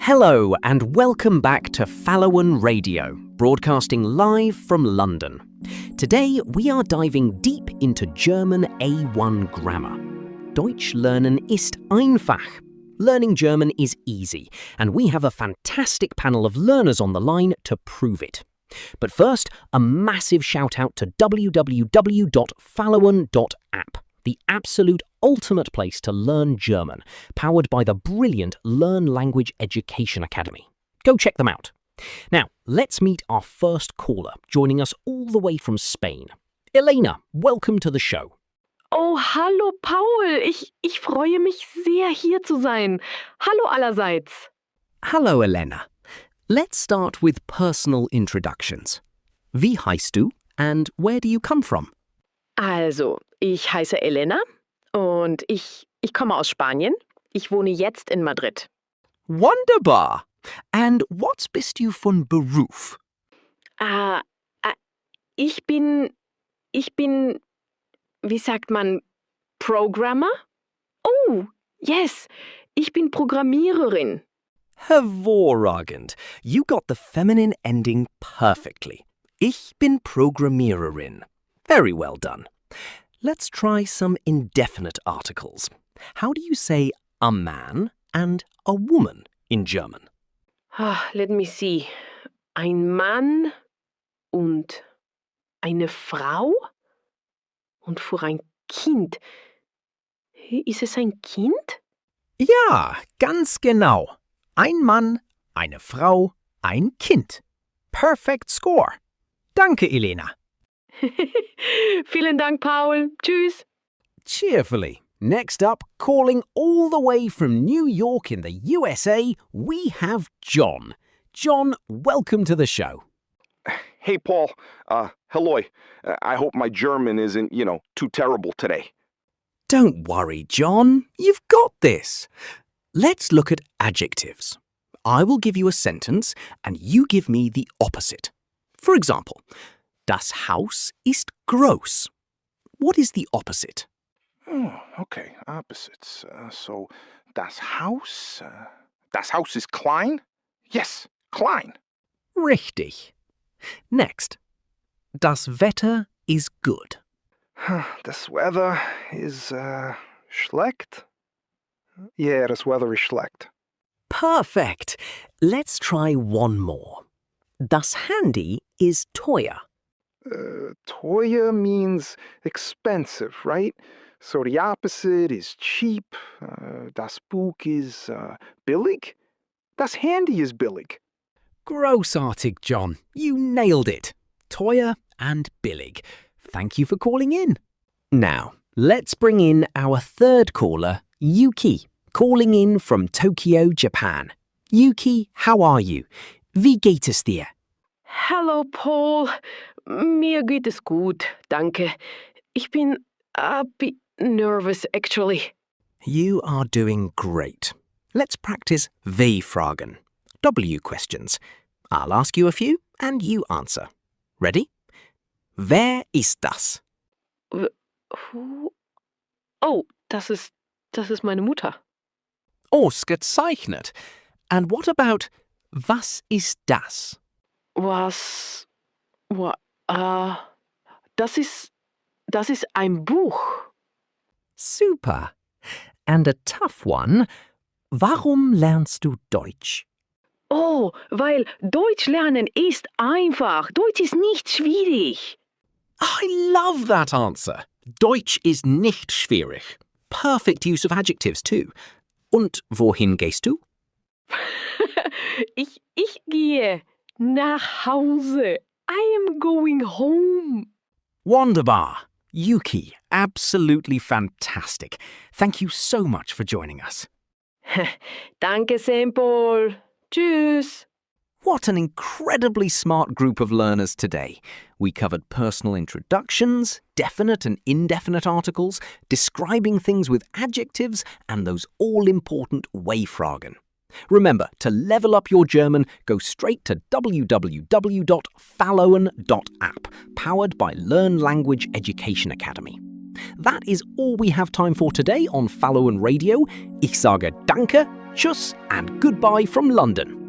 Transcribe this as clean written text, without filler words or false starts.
Hello and welcome back to Falowen Radio, broadcasting live from London. Today we are diving deep into German A1 grammar. Deutsch lernen ist einfach. Learning German is easy, and we have a fantastic panel of learners on the line to prove it. But first, a massive shout out to www.falowen.app, the absolute ultimate place to learn German, powered by the brilliant Learn Language Education Academy. Go check them out. Now, let's meet our first caller, joining us all the way from Spain. Elena, welcome to the show. Oh, hallo Paul, ich freue mich sehr, hier zu sein. Hallo allerseits. Hello, Elena. Let's start with personal introductions. Wie heißt du and where do you come from? Also, ich heiße Elena und ich komme aus Spanien. Ich wohne jetzt in Madrid. Wunderbar! And was bist du von Beruf? Ich bin, wie sagt man, Programmer? Oh, yes, ich bin Programmiererin. Hervorragend. You got the feminine ending perfectly. Ich bin Programmiererin. Very well done. Let's try some indefinite articles. How do you say a man and a woman in German? Let me see. Ein Mann und eine Frau und für ein Kind. Ist es ein Kind? Ja, ganz genau. Ein Mann, eine Frau, ein Kind. Perfect score. Danke, Elena. Vielen Dank, Paul. Tschüss. Cheerfully. Next up, calling all the way from New York in the USA, we have John. John, welcome to the show. Hey, Paul. Hello. I hope my German isn't, too terrible today. Don't worry, John. You've got this. Let's look at adjectives. I will give you a sentence and you give me the opposite. For example, das Haus ist groß. What is the opposite? Oh, okay, opposites. So, das Haus ist klein? Yes, klein. Richtig. Next, das Wetter ist gut. Das Weather is schlecht? Yeah, das Weather is schlecht. Perfect. Let's try one more. Das Handy ist teuer. Teuer means expensive, right? So the opposite is cheap. Das Buch is billig. Das Handy is billig. Großartig, John. You nailed it. Teuer and billig. Thank you for calling in. Now, let's bring in our third caller, Yuki, calling in from Tokyo, Japan. Yuki, how are you? Wie geht es dir? Hallo, Paul. Mir geht es gut, danke. Ich bin a bit nervous, actually. You are doing great. Let's practice W-Fragen, W questions. I'll ask you a few and you answer. Ready? Wer ist das? Who? Oh, das ist meine Mutter. Ausgezeichnet. And what about was ist das? Das ist ein Buch. Super. And a tough one. Warum lernst du Deutsch? Oh, weil Deutsch lernen ist einfach. Deutsch ist nicht schwierig. I love that answer. Deutsch ist nicht schwierig. Perfect use of adjectives too. Und wohin gehst du? Ich gehe nach Hause. I am going home. Wunderbar. Yuki, absolutely fantastic. Thank you so much for joining us. Danke, Paul. Tschüss. What an incredibly smart group of learners today. We covered personal introductions, definite and indefinite articles, describing things with adjectives, and those all-important W-Fragen. Remember, to level up your German, go straight to www.falowen.app, powered by Learn Language Education Academy. That is all we have time for today on Falowen Radio. Ich sage danke, Tschüss and goodbye from London.